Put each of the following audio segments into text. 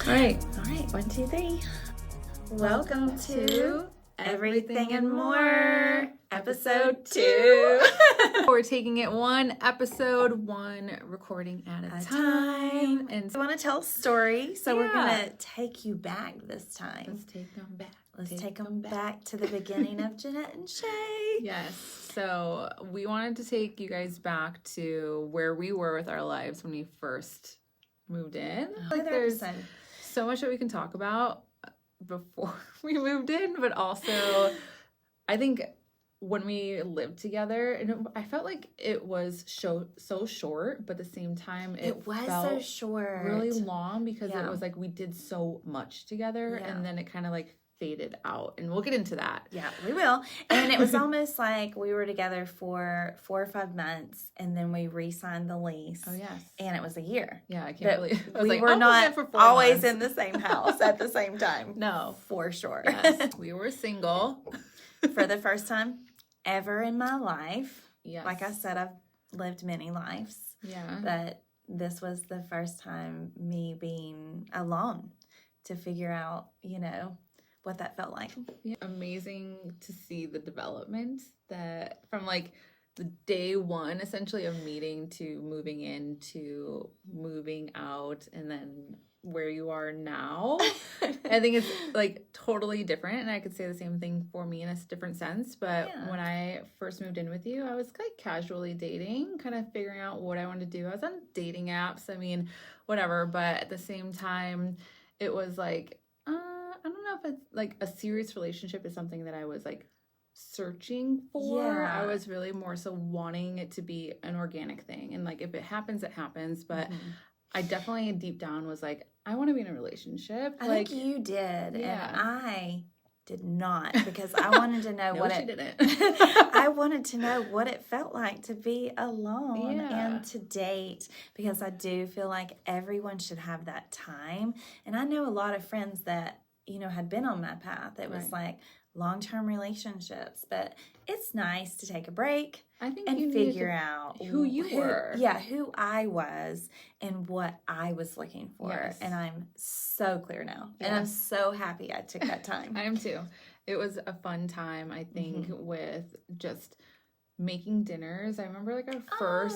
All right. All right, 1, 2, 3. Welcome to Everything and More, episode 2. We're taking it one episode, one recording at a time. And I want to tell a story, so we're Yeah. going to take you back this time. let's take them back. Let's take them back to the beginning of Jeanette and Shay. Yes. So we wanted to take you guys back to where we were with our lives when we first moved in. Like there's so much that we can talk about before we moved in, but also I think when we lived together, and I felt like it was so short, but at the same time It was felt so short. really long because Yeah. it was like we did so much together, Yeah. and then it kind of like faded out, and we'll get into that. Yeah, we will. And it was almost like we were together for 4 or 5 months, and then we re-signed the lease. Oh yes. And it was a year. Yeah, I can't But believe I was we like, were oh, not for 4 always months. in the same house at the same time. No. For sure. Yes. We were single. For the first time ever in my life. Yes. Like I said, I've lived many lives, Yeah. but this was the first time me being alone to figure out, what that felt like. Yeah. Amazing to see the development that from like the day one essentially of meeting to moving in to moving out and then where you are now. I think it's like totally different, and I could say the same thing for me in a different sense. But Yeah. when I first moved in with you, I was like casually dating, kind of figuring out what I wanted to do. I was on dating apps, I mean, whatever, but at the same time it was like I don't know if it's like a serious relationship is something that I was like searching for. Yeah. I was really more so wanting it to be an organic thing, and like if it happens, it happens. But I definitely deep down was like, I want to be in a relationship. I like think you did, Yeah. and I did not, because I wanted to know no, what she it didn't. I wanted to know what it felt like to be alone Yeah. and to date, because I do feel like everyone should have that time. And I know a lot of friends that, had been on my path. It was Right. like long-term relationships, but it's nice to take a break I think you and needed figure to- out who you were. Yeah, who I was and what I was looking for. Yes. And I'm so clear now. And Yeah. I'm so happy I took that time. I am too. It was a fun time, I think, with just making dinners. I remember like our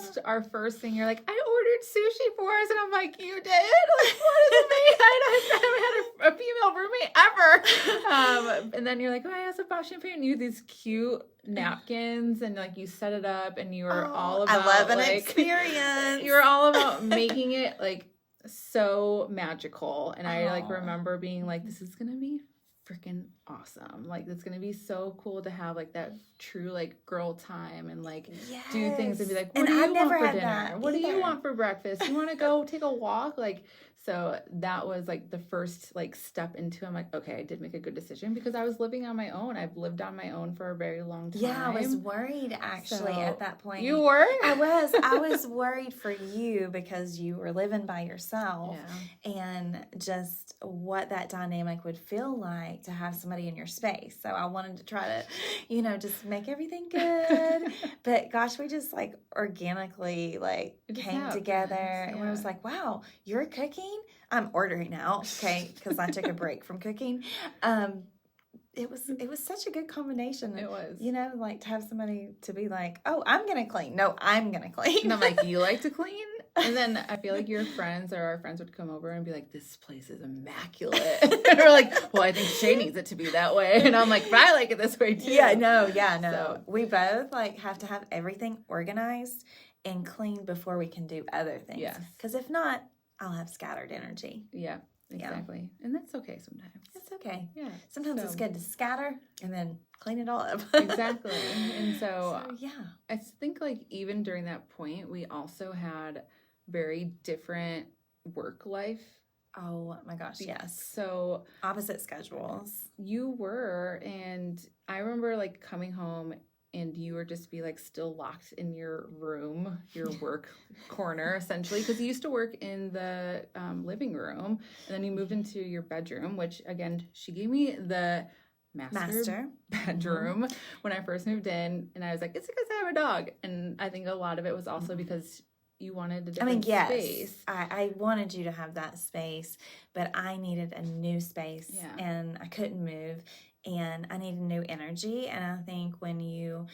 first thing, you're like, I ordered sushi for us, and I'm like, you did? Like, what is it made? I haven't had a female roommate ever. And then you're like, oh, I also bought champagne, and you have these cute napkins, and like you set it up, and you were all about I love an like, experience. you were all about making it like so magical. And I like Aw. remember being like, this is gonna be freaking awesome. Like it's gonna be so cool to have like that true like girl time and like do things and be like, what And do I you never want for had dinner? that What do you either. want for breakfast? You want to go take a walk? Like, so that was like the first like step into, I'm like, okay, I did make a good decision, because I was living on my own. I've lived on my own for a very long time. Yeah, I was worried actually So, at that point. You were? I was worried for you because you were living by yourself, Yeah. and just what that dynamic would feel like to have somebody in your space. So I wanted to try to, just make everything good. But gosh, we just like organically like It just came happens, together, and we yeah. was like, wow, you're cooking? I'm ordering out, okay, because I took a break from cooking. It was such a good combination. It was. Like to have somebody to be like, oh, I'm going to clean. No, I'm going to clean. And I'm like, you like to clean? And then I feel like your friends or our friends would come over and be like, this place is immaculate. And we're like, well, I think Shay needs it to be that way. And I'm like, but I like it this way too. Yeah, no. So- We both like have to have everything organized and clean before we can do other things. Yes. Because if not, I'll have scattered energy. Yeah, exactly. And that's okay sometimes. It's okay. Yeah. Sometimes it's So- good to scatter and then clean it all up. Exactly. And so yeah. I think like even during that point, we also had very different work life. Oh my gosh, yes. So Opposite schedules. you were, and I remember like coming home and you were just be like still locked in your room, your work corner essentially, because you used to work in the living room, and then you moved into your bedroom, which again, she gave me the master bedroom when I first moved in, and I was like, it's because I have a dog. And I think a lot of it was also because you wanted a different space. I wanted you to have that space, but I needed a new space and I couldn't move and I needed new energy. And I think when you,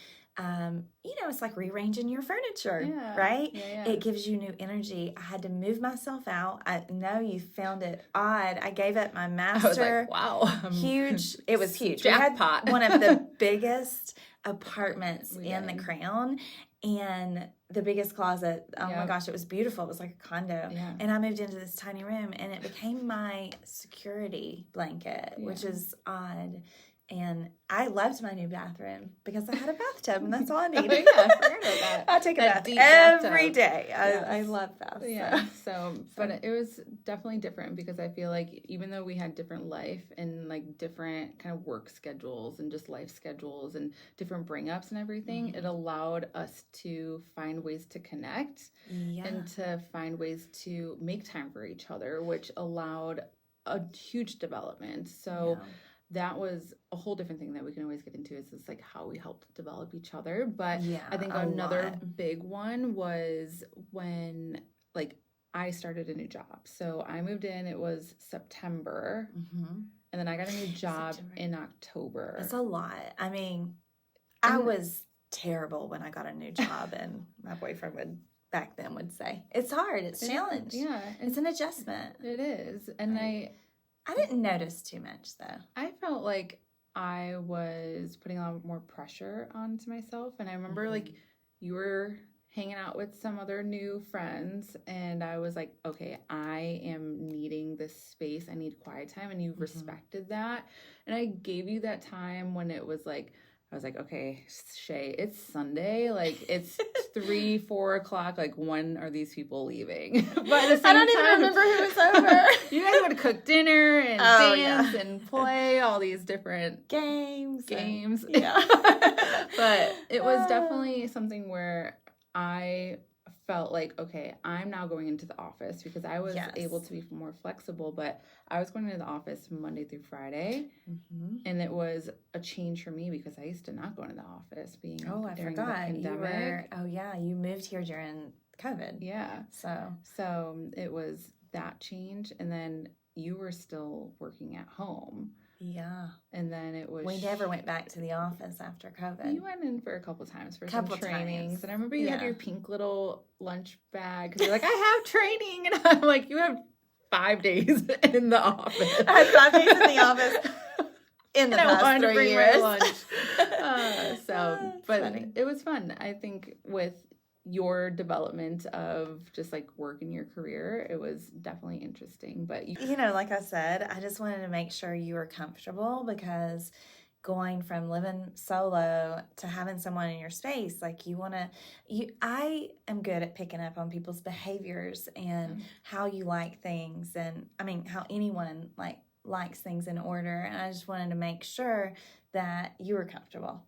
it's like rearranging your furniture, right? It gives you new energy. I had to move myself out. I know you found it odd. I gave up my master. I was like, wow. Huge. It was huge. Jackpot. We had one of the biggest apartments in the Crown and the biggest closet. Oh my gosh, it was beautiful. It was like a condo. And I moved into this tiny room and it became my security blanket, which is odd. And I loved my new bathroom because I had a bathtub and that's all I needed. I forgot about that. I take a bath every day. I love baths. But it was definitely different because I feel like even though we had different life and like different kind of work schedules and just life schedules and different bring-ups and everything, it allowed us to find ways to connect and to find ways to make time for each other, which allowed a huge development. So that was a whole different thing that we can always get into is like how we helped develop each other. But I think another big one was when like I started a new job. So I moved in, it was September, and then I got a new job in October. That's a lot. I mean, I was terrible when I got a new job and my boyfriend back then would say, it's hard, it's a challenge. Yeah. It's an adjustment. It is. And I didn't notice too much, though. I felt like I was putting a lot more pressure onto myself. And I remember, like, you were hanging out with some other new friends. And I was like, okay, I am needing this space. I need quiet time. And you respected that. And I gave you that time when it was like, I was like, okay, Shay, it's Sunday. Like, it's 3, 4 o'clock. Like, when are these people leaving? But at the same I don't even remember who was over. You guys would cook dinner and dance and play all these different games. But it was definitely something where I felt like, okay, I'm now going into the office because I was able to be more flexible, but I was going into the office Monday through Friday, and it was a change for me because I used to not go into the office during the pandemic. You moved here during COVID. Yeah. So it was that change, and then you were still working at home. Yeah. And then it was... We never went back to the office after COVID. You went in for a couple times for some trainings. And I remember you had your pink little lunch bag. Because you're like, I have training. And I'm like, you have 5 days in the office. I had 5 days in the office in the past 3 years. But funny. It was fun. I think with your development of just like work in your career, it was definitely interesting. But like I said, I just wanted to make sure you were comfortable because going from living solo to having someone in your space, like I am good at picking up on people's behaviors and how you like things, and I mean how anyone likes things in order, and I just wanted to make sure that you were comfortable.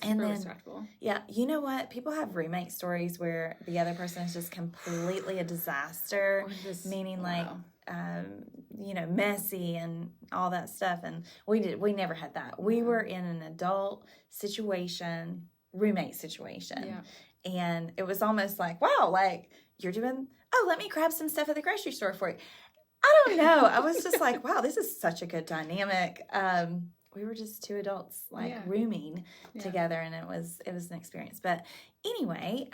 And then, respectful. Yeah, you know what? People have roommate stories where the other person is just completely a disaster, meaning messy and all that stuff. And we never had that. We were in an adult situation, roommate situation, and it was almost like, wow, like you're doing. Oh, let me grab some stuff at the grocery store for you. I don't know. I was just like, wow, this is such a good dynamic. We were just 2 adults rooming together, and it was an experience. But anyway,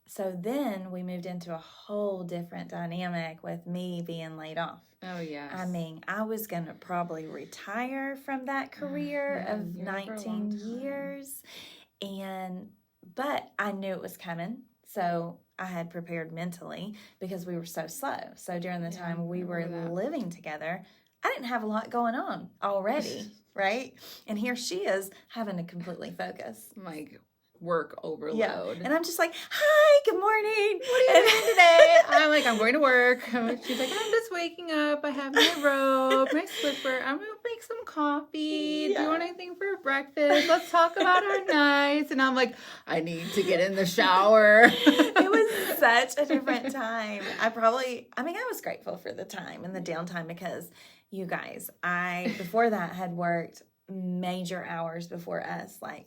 so then we moved into a whole different dynamic with me being laid off. Oh, yes. I mean, I was going to probably retire from that career of 19 years, but I knew it was coming, so I had prepared mentally because we were so slow. So during the time we were living together, I didn't have a lot going on already, right? And here she is having to completely focus. Like work overload. Yeah. And I'm just like, hi, good morning. What are you doing today? I'm like, I'm going to work. She's like, I'm just waking up. I have my robe, my slipper. I'm going to make some coffee. Do you want anything for breakfast? Let's talk about our nights. And I'm like, I need to get in the shower. It was such a different time. I was grateful for the time and the downtime because you guys, before that had worked major hours before us. Like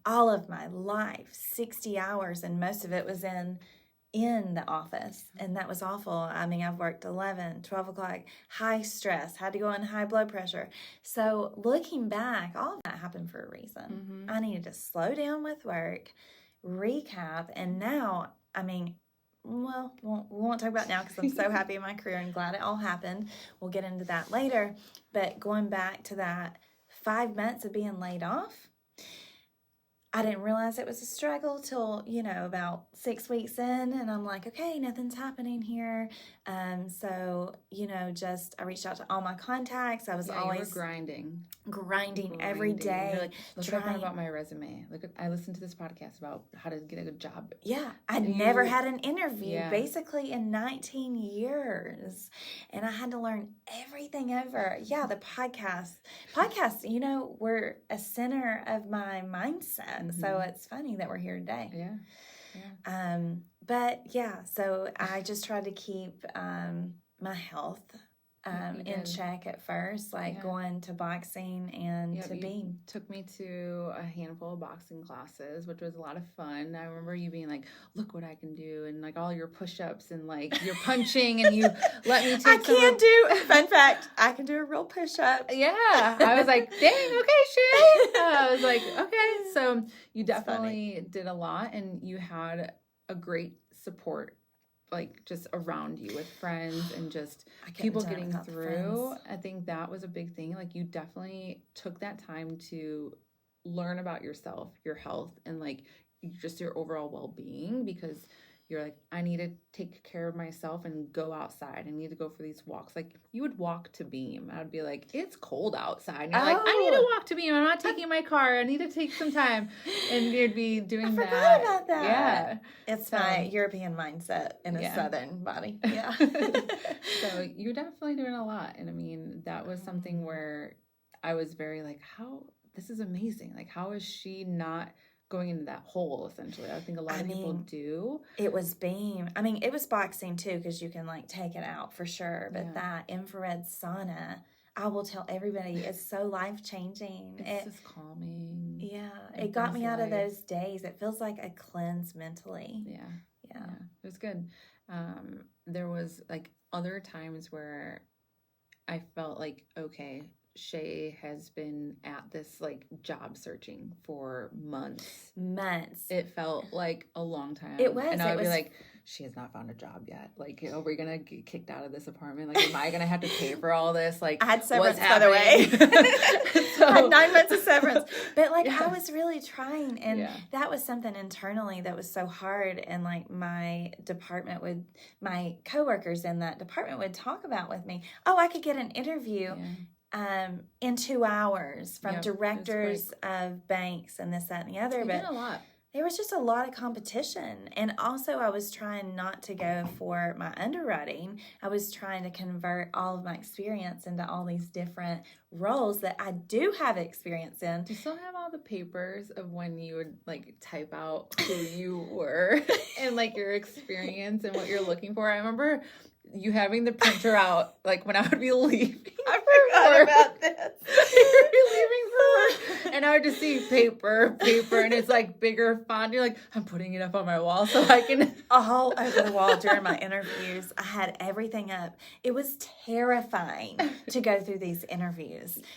all of my life, 60 hours, and most of it was in the office, and that was awful. I mean, I've worked 11, 12 o'clock, high stress, had to go on high blood pressure. So looking back, all of that happened for a reason. I needed to slow down with work, recap, and now, I mean, well, we won't talk about now because I'm so happy in my career and glad it all happened. We'll get into that later. But going back to that 5 months of being laid off, I didn't realize it was a struggle till, about 6 weeks in, and I'm like, okay, nothing's happening here. So, I reached out to all my contacts. I was always you were grinding every day. You're like, look what I found about my resume. I listened to this podcast about how to get a good job. Yeah, I'd never had an interview basically in 19 years, and I had to learn everything over. Yeah, the podcasts, were a center of my mindset. So it's funny that we're here today. Yeah. But yeah, so I just tried to keep my health in check at first, going to boxing and to beam. Took me to a handful of boxing classes, which was a lot of fun. I remember you being like, look what I can do, and like all your push-ups and like your punching, and you let me take fun fact, I can do a real push-up. Yeah. I was like, dang, okay, Sherry. I was like, okay. So you definitely did a lot, and you had a great support, like just around you with friends and just people getting through. I think that was a big thing. Like you definitely took that time to learn about yourself, your health, and like just your overall well-being, because you're like, I need to take care of myself and go outside. I need to go for these walks. Like you would walk to beam. I would be like, it's cold outside. And you're like, I need to walk to beam. I'm not taking my car. I need to take some time. And you'd be doing that. I forgot about that. Yeah. It's my European mindset in a Southern body. Yeah. So you're definitely doing a lot. And I mean, that was something where I was very like, this is amazing. Like, how is she not going into that hole, essentially? I think a lot of people do. It was beam. I mean, it was boxing too, because you can like take it out for sure. But that infrared sauna, I will tell everybody, it's so life-changing. It's just calming. Yeah. It got me out of those days. It feels like a cleanse mentally. Yeah. It was good. There was like other times where I felt like, okay, Shay has been at this like job searching for months. It felt like a long time. It was. And I would be like, she has not found a job yet. Like, are we gonna get kicked out of this apartment? Like, am I gonna have to pay for all this? Like, I had severance, by the way. I had 9 months of severance. But like, I was really trying, and that was something internally that was so hard. And like my coworkers in that department would talk about with me, oh, I could get an interview in 2 hours from directors of banks and this, that, and the other. You did a lot. There was just a lot of competition. And also I was trying not to go for my underwriting. I was trying to convert all of my experience into all these different roles that I do have experience in. Do you still have all the papers of when you would like type out who you were and like your experience and what you're looking for? I remember you having the printer out, like when I would be leaving. I forgot about this. You would be leaving for work, and I would just see paper, and it's like bigger font. You're like, I'm putting it up on my wall so I can. All over the wall during my interviews. I had everything up. It was terrifying to go through these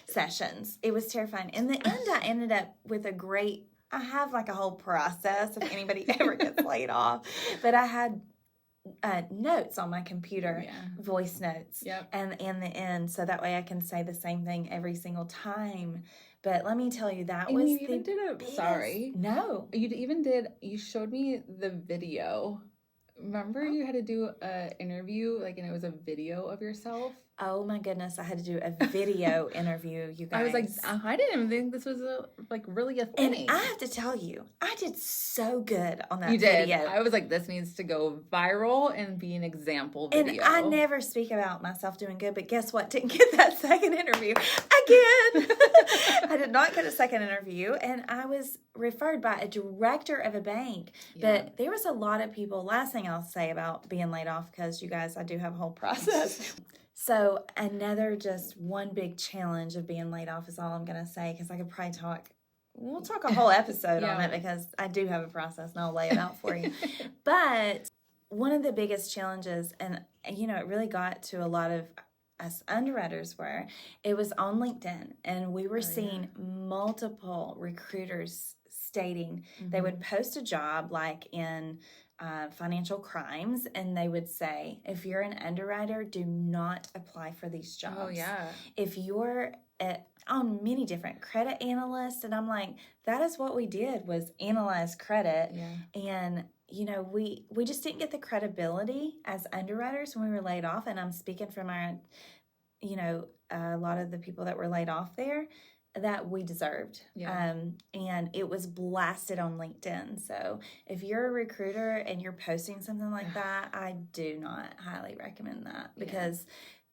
sessions. It was terrifying. In the end, I ended up with I have like a whole process if anybody ever gets laid off, but I had notes on my computer, voice notes, and in the end, so that way I can say the same thing every single time. But let me tell you, that was you even did a biggest... Sorry, no, you showed me the video. Remember, you had to do an interview, like, and it was a video of yourself. Oh my goodness, I had to do a video interview, you guys. I was like, I didn't even think this was really a thing. And I have to tell you, I did so good on that video. You did. I was like, this needs to go viral and be an example video. And I never speak about myself doing good, but guess what? Didn't get that second interview again. I did not get a second interview, and I was referred by a director of a bank. But there was a lot of people. Last thing I'll say about being laid off, because you guys, I do have a whole process. So another just one big challenge of being laid off is all I'm going to say, because I could probably we'll talk a whole episode on it, because I do have a process and I'll lay it out for you. But one of the biggest challenges, and it really got to a lot of us underwriters, it was on LinkedIn, and we were seeing multiple recruiters stating they would post a job like in financial crimes, and they would say, if you're an underwriter, do not apply for these jobs. Oh, yeah. If you're on many different credit analysts, and I'm like, that is what we did, was analyze credit. And we just didn't get the credibility as underwriters when we were laid off. And I'm speaking from our, a lot of the people that were laid off there, that we deserved. And it was blasted on LinkedIn. So if you're a recruiter and you're posting something like that, I do not highly recommend that, because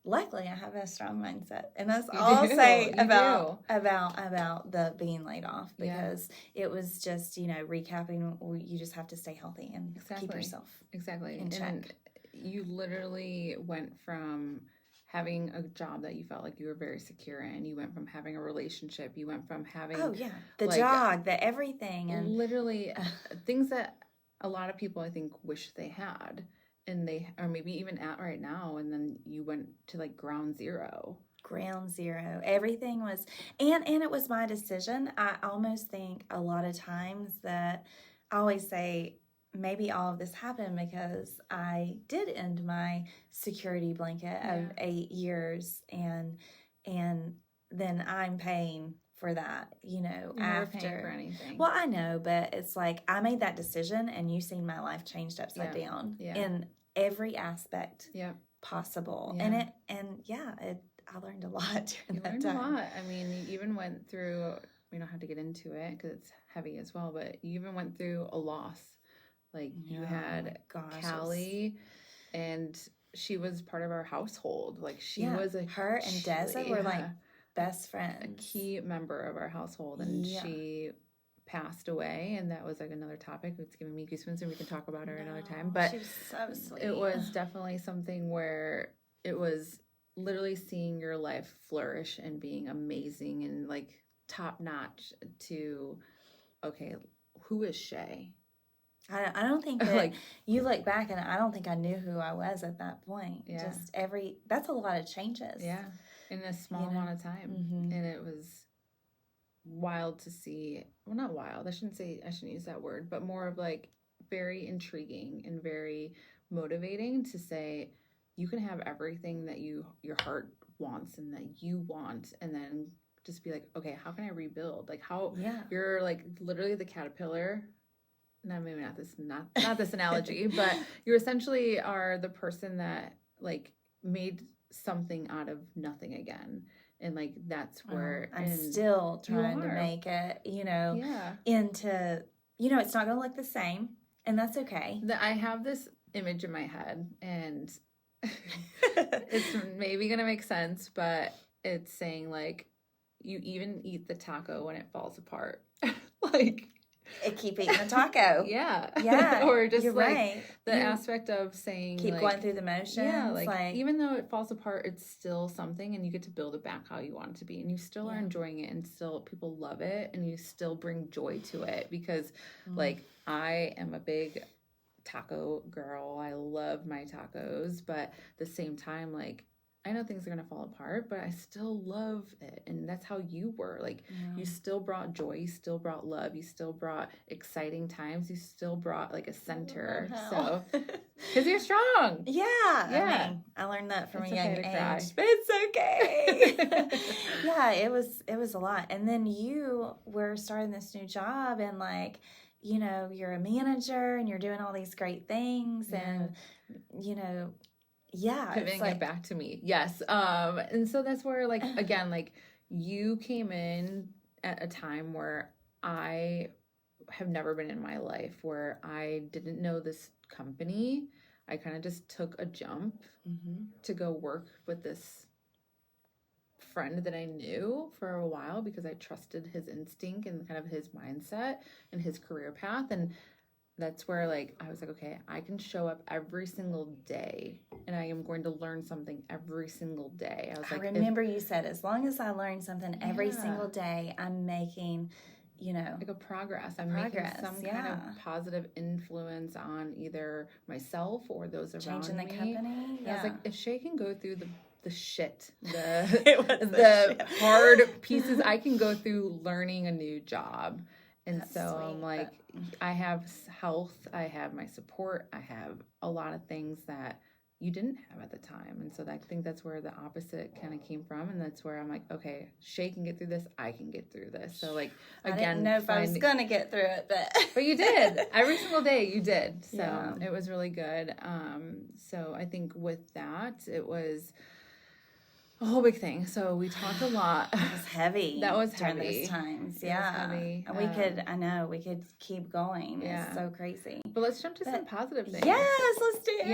luckily I have a strong mindset, and that's all I'll say about the being laid off, because it was just, recapping, you just have to stay healthy and keep yourself in check. And you literally went from having a job that you felt like you were very secure in. You went from having a relationship. You went from having the job, the everything, and literally things that a lot of people I think wish they had, and they or maybe even at right now. And then you went to like ground zero. Everything was, and it was my decision. I almost think a lot of times that I always say, maybe all of this happened because I did end my security blanket of 8 years, and then I'm paying for that, You're after. paying for anything. Well, I know, but it's like I made that decision, and you've seen my life changed upside down in every aspect possible. And I learned a lot during that time. A lot. I mean, you even went through, we don't have to get into it because it's heavy as well, but you even went through a loss. Like you had Callie, and she was part of our household. Like she was her and Deza were like best friends, a key member of our household, and she passed away, and that was like another topic. It's giving me goosebumps, and we can talk about her another time. But she was so sweet. It was definitely something where it was literally seeing your life flourish and being amazing and like top notch to, okay, who is Shay? I don't think that you look back, and I don't think I knew who I was at that point. Just that's a lot of changes. Yeah. In a small amount of time. And it was wild to see. Well, not wild. I shouldn't use that word, but more of like very intriguing and very motivating to say you can have everything that your heart wants and that you want, and then just be like, okay, how can I rebuild? Like how you're like literally the caterpillar. No, maybe not this analogy, but you essentially are the person that like made something out of nothing again. And like that's where I'm still trying to make it, into, it's not going to look the same, and that's okay. I have this image in my head, and it's maybe going to make sense, but it's saying like you even eat the taco when it falls apart. Like keep eating the taco. Yeah. Or just like the aspect of saying keep like, going through the motions. Yeah, like even though it falls apart, it's still something, and you get to build it back how you want it to be, and you still are enjoying it, and still people love it, and you still bring joy to it, because like I am a big taco girl. I love my tacos, but at the same time, like I know things are going to fall apart, but I still love it. And that's how you were. Like, you still brought joy. You still brought love. You still brought exciting times. You still brought, like, a center. So, because you're strong. Yeah. I mean, I learned that from a young age. But it's okay. Yeah, it was a lot. And then you were starting this new job, and, like, you're a manager, and you're doing all these great things. And, pivoting it back to me. Yes. And so that's where, like, again, like, you came in at a time where I have never been in my life, where I didn't know this company. I kind of just took a jump to go work with this friend that I knew for a while, because I trusted his instinct and kind of his mindset and his career path. And that's where, like, I was like, okay, I can show up every single day and I am going to learn something every single day. I was I like, remember you said, as long as I learn something every Yeah. single day, I'm making, like a progress. I'm making some kind of positive influence on either myself or those around changing the me. company. And I was like, if Shay can go through the shit, the the shit. hard pieces, I can go through learning a new job. And That's so sweet, I'm like, I have health, I have my support, I have a lot of things that you didn't have at the time. And so I think that's where the opposite kind of came from. And that's where I'm like, okay, Shay can get through this, I can get through this. So like, again, I didn't know if I was going to get through it, but you did. Every single day you did. So Yeah. it was really good. So I think with that, it was a whole big thing. So we talked a lot. It was heavy. That was during heavy. those times. It Yeah. was heavy. And we could keep going. Yeah. It's so crazy. But let's jump to some positive things. Yes, let's do it.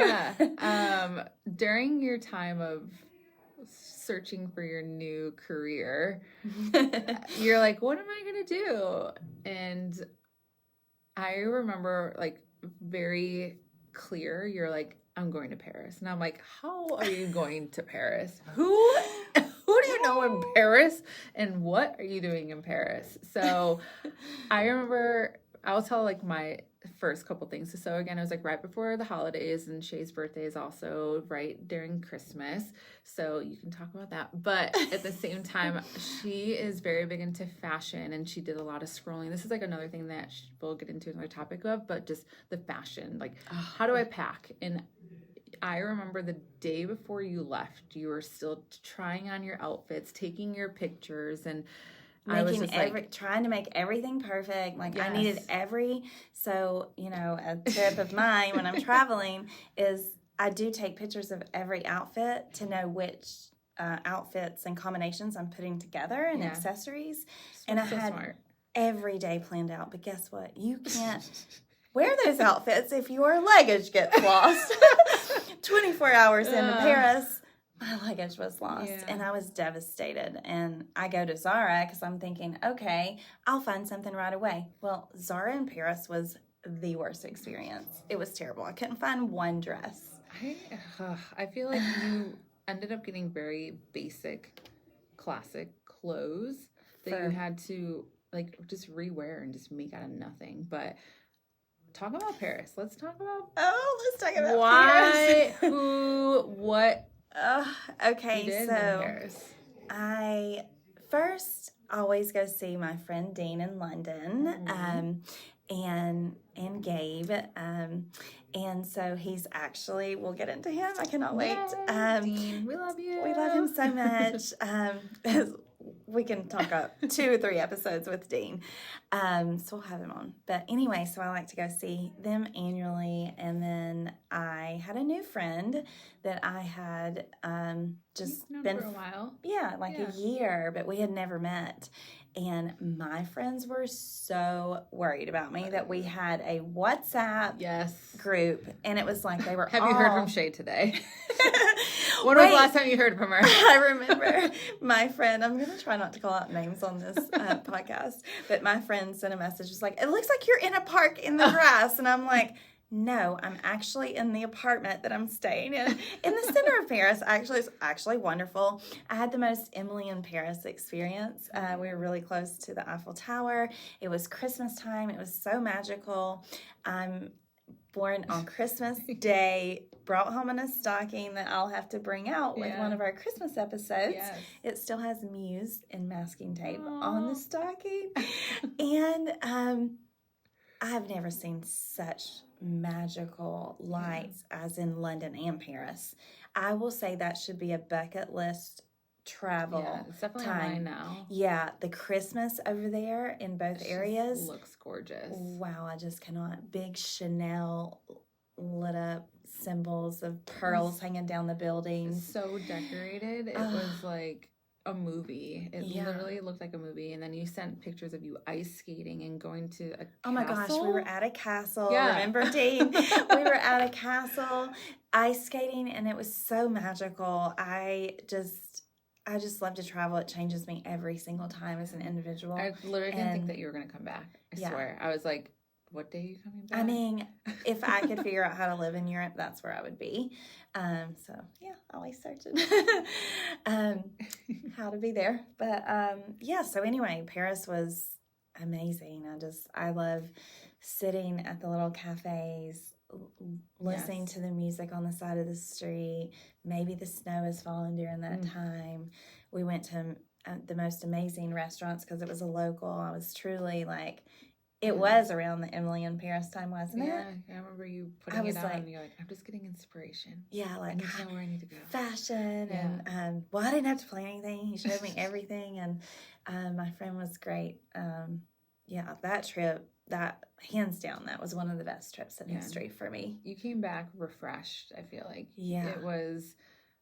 Yeah. During your time of searching for your new career, you're like, what am I going to do? And I remember like very clear, you're like, I'm going to Paris. And I'm like, how are you going to Paris? Who do you know in Paris? And what are you doing in Paris? So I remember, I'll tell like my first couple things. So again, it was like right before the holidays, and Shay's birthday is also right during Christmas. So you can talk about that. But at the same time, she is very big into fashion, and she did a lot of scrolling. This is like another thing that we'll get into another topic of, but just the fashion, like how do I pack? And I remember the day before you left, you were still trying on your outfits, taking your pictures, and I was just trying to make everything perfect. Like Yes. I needed so, a tip of mine when I'm traveling is I do take pictures of every outfit to know which outfits and combinations I'm putting together and accessories. And I had smart. every day planned out. But guess what? You can't wear those outfits if your luggage gets lost. 24 hours into Paris, my luggage was lost, and I was devastated. And I go to Zara because I'm thinking, okay, I'll find something right away. Well, Zara in Paris was the worst experience. It was terrible. I couldn't find one dress. I feel like you ended up getting very basic, classic clothes that you had to like just rewear and just make out of nothing. But talk about Paris. Let's talk about why, Paris. Who, what. Okay, you did so in Paris. I first always go see my friend Dean in London, and Gabe, and so he's actually, we'll get into him. I cannot wait. Dean, we love you. We love him so much. We can talk up 2 or 3 episodes with Dean. So we'll have him on. But anyway, so I like to go see them annually. And then I had a new friend that I had just known been for a while. Yeah, a year, but we had never met. And my friends were so worried about me that we had a WhatsApp group, and it was like they were Have you heard from Shay today? When was the last time you heard from her? I remember my friend, I'm going to try not to call out names on this podcast, but my friend sent a message, just like, it looks like you're in a park in the grass. And I'm like, no, I'm actually in the apartment that I'm staying in the center of Paris. Actually, it's actually wonderful. I had the most Emily in Paris experience. We were really close to the Eiffel Tower. It was Christmas time. It was so magical. I'm born on Christmas Day, brought home in a stocking that I'll have to bring out with one of our Christmas episodes. Yes. It still has Muse and masking tape on the stocking. And I've never seen such magical lights as in London and Paris. I will say that should be a bucket list travel. Yeah, it's definitely mine now. Yeah, the Christmas over there in both areas looks gorgeous. Wow, I just cannot. Big Chanel lit up symbols of pearls hanging down the buildings. So decorated. It was like a movie. It literally looked like a movie. And then you sent pictures of you ice skating and going to a castle. Oh my gosh, we were at a castle. Yeah. Remember, Dean? We were at a castle ice skating, and it was so magical. I just love to travel. It changes me every single time as an individual. I literally didn't think that you were going to come back. I swear. I was like, what day are you coming back? I mean, if I could figure out how to live in Europe, that's where I would be. So yeah, always searching how to be there. But yeah, so anyway, Paris was amazing. I love sitting at the little cafes, listening to the music on the side of the street. Maybe the snow has fallen during that time. We went to the most amazing restaurants because it was a local. I was truly like, it was around the Emily in Paris time, wasn't it? Yeah, I remember you putting it on and you're like, I'm just getting inspiration. Yeah, like, I need to know where I need to go. Fashion, and well, I didn't have to plan anything. He showed me everything, and my friend was great. Yeah, that trip, that hands down, that was one of the best trips in history for me. You came back refreshed, I feel like. Yeah. It was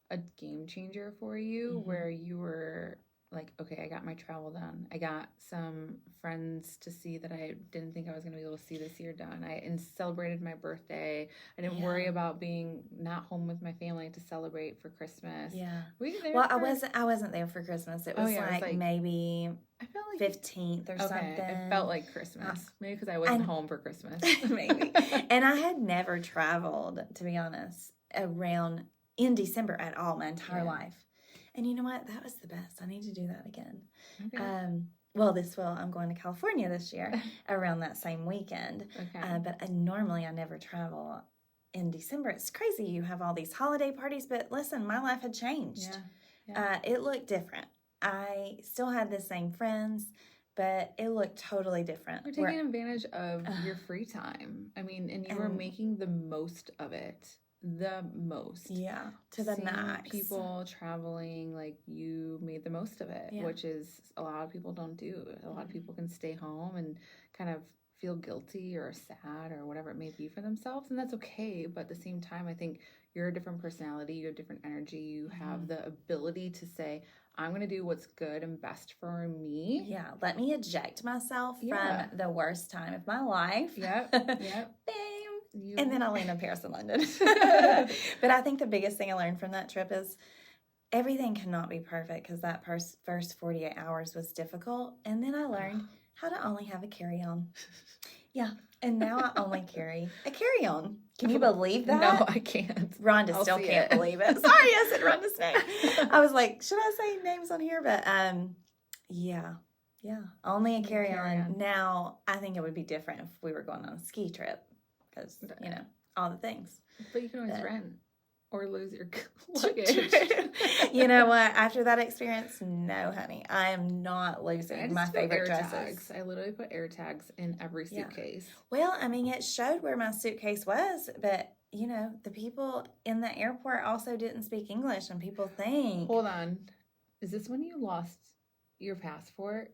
a game changer for you where you were like, okay, I got my travel done. I got some friends to see that I didn't think I was going to be able to see this year done. I celebrated my birthday. I didn't worry about being not home with my family to celebrate for Christmas. Yeah. Were you there? Well, I wasn't there for Christmas. It was, it was like maybe I felt like 15th or something. It felt like Christmas. Maybe because I wasn't home for Christmas. Maybe. And I had never traveled, to be honest, around in December at all my entire life. And you know what? That was the best. I need to do that again. Okay. Well, I'm going to California this year around that same weekend. Okay. But normally I never travel in December. It's crazy. You have all these holiday parties, but listen, my life had changed. Yeah. It looked different. I still had the same friends, but it looked totally different. You're taking advantage of your free time. I mean, and you were making the most of it. The most. Yeah, to the max. People traveling, like you made the most of it, which is a lot of people don't do. A lot of people can stay home and kind of feel guilty or sad or whatever it may be for themselves, and that's okay. But at the same time, I think you're a different personality, you have different energy, you have the ability to say, I'm going to do what's good and best for me. Yeah, let me eject myself from the worst time of my life. Yep. And then I'll land in Paris and London. But I think the biggest thing I learned from that trip is everything cannot be perfect because that first 48 hours was difficult. And then I learned how to only have a carry-on. Yeah. And now I only carry a carry-on. Can you believe that? No, I can't. Rhonda still can't believe it. Sorry, I said Rhonda's name. I was like, should I say names on here? But yeah, only a carry-on. Now, I think it would be different if we were going on a ski trip. Because, you know, all the things. But you can always rent or lose your luggage. You know what? After that experience, no, honey. I am not losing my favorite dresses. Tags. I literally put air tags in every suitcase. Yeah. Well, I mean, it showed where my suitcase was, but, you know, the people in the airport also didn't speak English, and people think... Hold on. Is this when you lost your passport?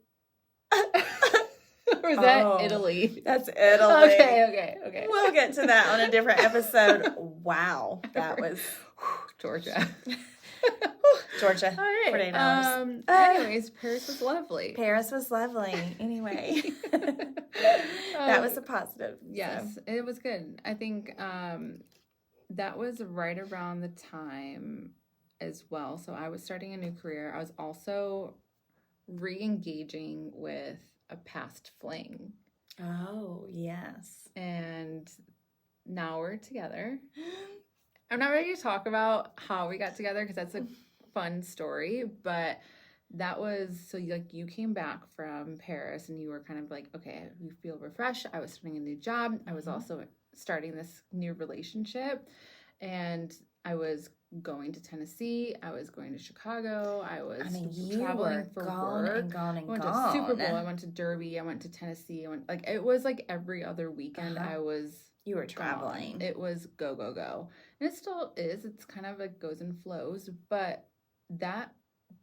Or is that Italy? That's Italy. Okay. We'll get to that on a different episode. Wow. That was... Georgia. Georgia. All right. 48 hours. Anyways, Paris was lovely. Paris was lovely. Anyway. That was a positive. Yes, it was good. I think that was right around the time as well. So I was starting a new career. I was also re-engaging with a past fling. Oh, yes. And now we're together. I'm not ready to talk about how we got together because that's a fun story, but that was, so you came back from Paris and you were kind of like, okay, you feel refreshed. I was starting a new job. I was also starting this new relationship, and I was going to Tennessee. I was going to Chicago. I was traveling for work. I went to Super Bowl. I went to Derby. I went to Tennessee. It was like every other weekend You were traveling. Gone. It was go, go, go. And it still is. It's kind of like goes and flows, but that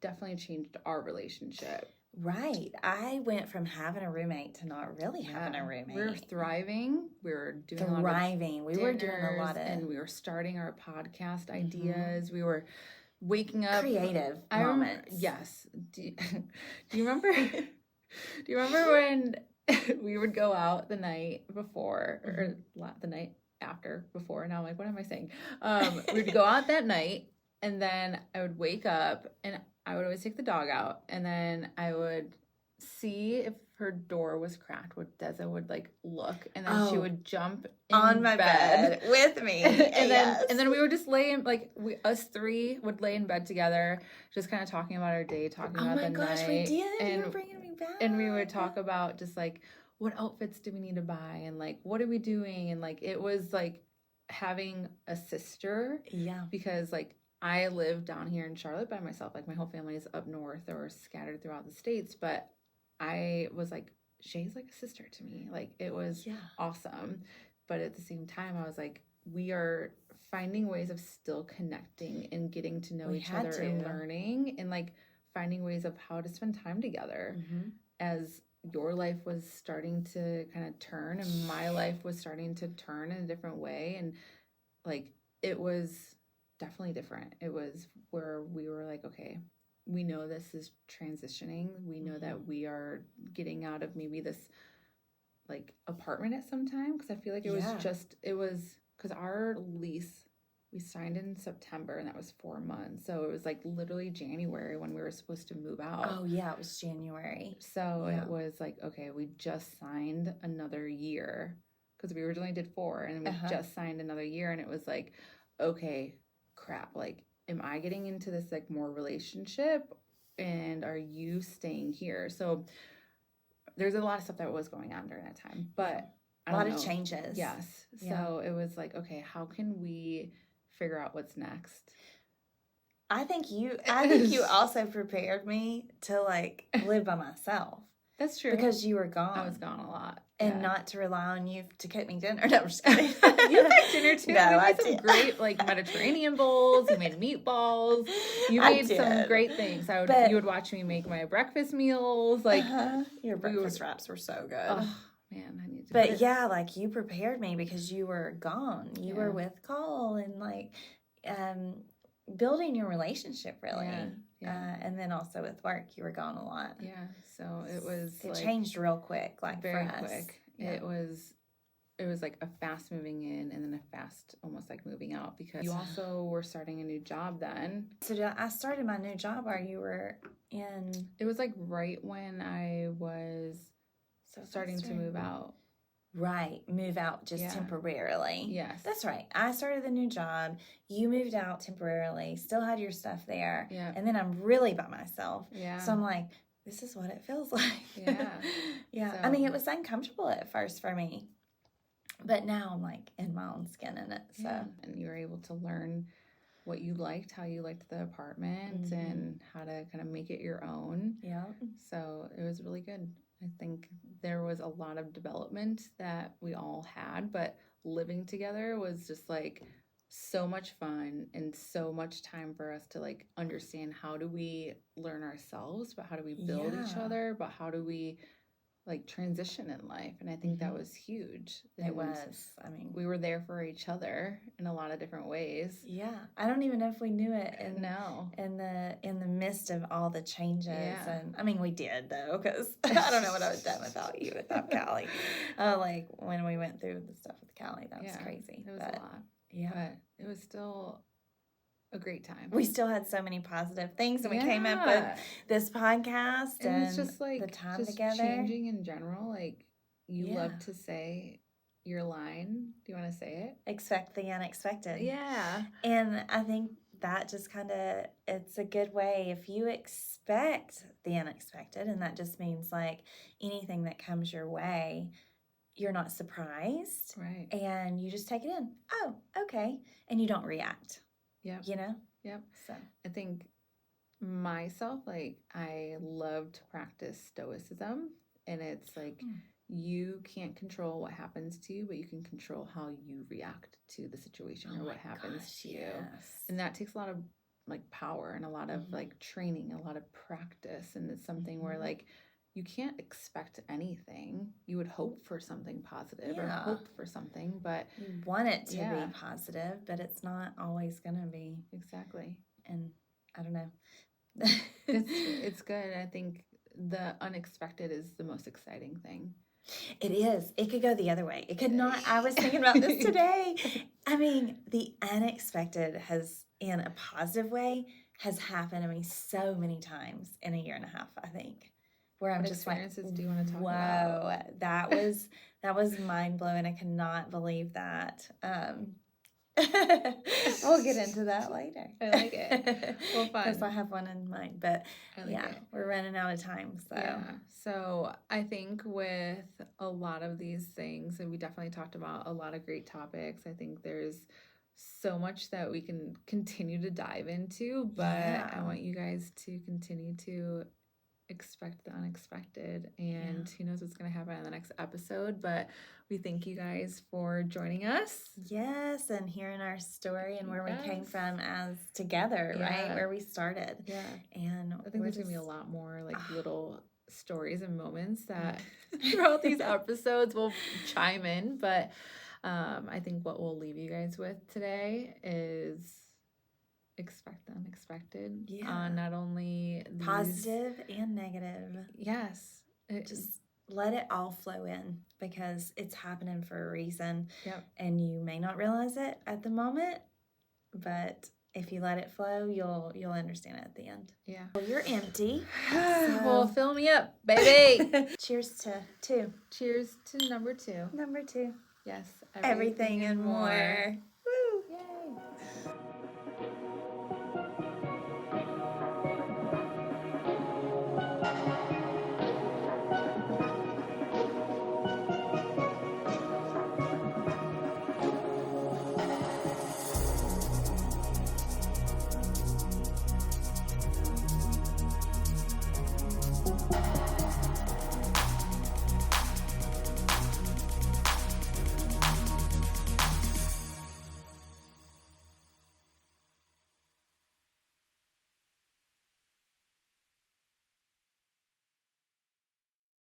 definitely changed our relationship. Right. I went from having a roommate to not really having a roommate. We were thriving. We were doing thriving. We were doing a lot of, and we were starting our podcast ideas. We were waking up creative moments. Yes. Do you remember? Do you remember when we would go out the night before or the night after before? Now I'm like, what am I saying? We'd go out that night, and then I would wake up and I would always take the dog out, and then I would see if her door was cracked, Deza would like look, and then she would jump on my bed with me, and then we would just lay in us three would lay in bed together, just kind of talking about our day, talking about the night. Oh my gosh, we did! And you were bringing me back. And we would talk about just like what outfits do we need to buy, and like what are we doing, and like it was like having a sister. Yeah, because like I live down here in Charlotte by myself. Like my whole family is up north or scattered throughout the states, but I was like, Shay's like a sister to me. Like it was awesome. But at the same time, I was like, we are finding ways of still connecting and getting to know each other and learning and like finding ways of how to spend time together as your life was starting to kind of turn and my life was starting to turn in a different way. And like, it was definitely different. It was where we were like, okay, we know this is transitioning. We know that we are getting out of maybe this like apartment at some time. Cause I feel like it was cause our lease, we signed in September and that was 4 months. So it was like literally January when we were supposed to move out. Oh yeah, it was January. So it was like, okay, we just signed another year because we originally did 4 and we just signed another year. And it was like, okay, crap. Like, am I getting into this like more relationship and are you staying here? So there's a lot of stuff that was going on during that time, but a lot of changes. Yes. So it was like, okay, how can we figure out what's next? I think you also prepared me to like live by myself. That's true. Because you were gone. I was gone a lot. And not to rely on you to cook me dinner. No, I'm just kidding. You made dinner too. No, I made some great like Mediterranean bowls. You made meatballs. You made some great things. You would watch me make my breakfast meals. Like your breakfast wraps were so good. Oh man, I need to. But yeah, like you prepared me because you were gone. You were with Cole and like building your relationship really. Yeah. And then also with work, you were gone a lot. Yeah, so it changed real quick, like very for us. Quick. Yeah. It was like a fast moving in and then a fast almost like moving out because you also were starting a new job then. So I started my new job while you were in. It was like right when I was starting to move out. Right, move out just temporarily. Yes. That's right. I started the new job. You moved out temporarily, still had your stuff there. Yeah. And then I'm really by myself. Yeah. So I'm like, this is what it feels like. Yeah. Yeah. So. I mean, it was uncomfortable at first for me. But now I'm like in my own skin in it. So and you were able to learn what you liked, how you liked the apartment and how to kind of make it your own. Yeah. So it was really good. I think there was a lot of development that we all had, but living together was just like so much fun and so much time for us to like understand how do we learn ourselves, but how do we build each other, but how do we like transition in life. And I think that was huge. It was. I mean, we were there for each other in a lot of different ways. Yeah. I don't even know if we knew it in the midst of all the changes. Yeah. And I mean, we did though, because I don't know what I would have done without you, without Callie. Like when we went through the stuff with Callie, that was crazy. It was a lot. Yeah. But it was still a great time. We still had so many positive things, and we came up with this podcast, and it's just like the time just together. Changing in general, like you love to say your line. Do you want to say it? Expect the unexpected. Yeah, and I think that just kind of it's a good way if you expect the unexpected, and that just means like anything that comes your way. You're not surprised, right? And you just take it in. Oh, okay, and you don't react. Yeah. You know? Yep. So I think myself, like I love to practice stoicism, and it's like you can't control what happens to you, but you can control how you react to the situation or what happens to you. And that takes a lot of like power and a lot of like training, a lot of practice. And it's something where like you can't expect anything. You would hope for something positive or hope for something, but you want it to be positive, but it's not always going to be. Exactly. And I don't know. It's good. I think the unexpected is the most exciting thing. It is. It could go the other way. It could not. I was thinking about this today. I mean, the unexpected has, in a positive way, has happened to me so many times in a year and a half, I think. where I'm What just like, experiences do you want to talk whoa, about? that was mind blowing. I cannot believe that. We'll get into that later. I like it. Well, fun. Because I have one in mind, but I like it. We're running out of time. So yeah. So I think with a lot of these things, and we definitely talked about a lot of great topics. I think there's so much that we can continue to dive into, but I want you guys to continue to expect the unexpected, and who knows what's going to happen in the next episode. But we thank you guys for joining us. Yes, and hearing our story and where we came from as together, right? Where we started. Yeah. And I think there's going to be a lot more like little stories and moments that throughout these episodes we'll chime in. But I think what we'll leave you guys with today is expect the unexpected. Not only positive and negative. Yes. Just let it all flow in, because it's happening for a reason. Yep. And you may not realize it at the moment, but if you let it flow, you'll understand it at the end. Yeah. Well, you're empty. Well, fill me up, baby. Cheers to 2. Cheers to number 2. Number 2. Yes. Everything and more.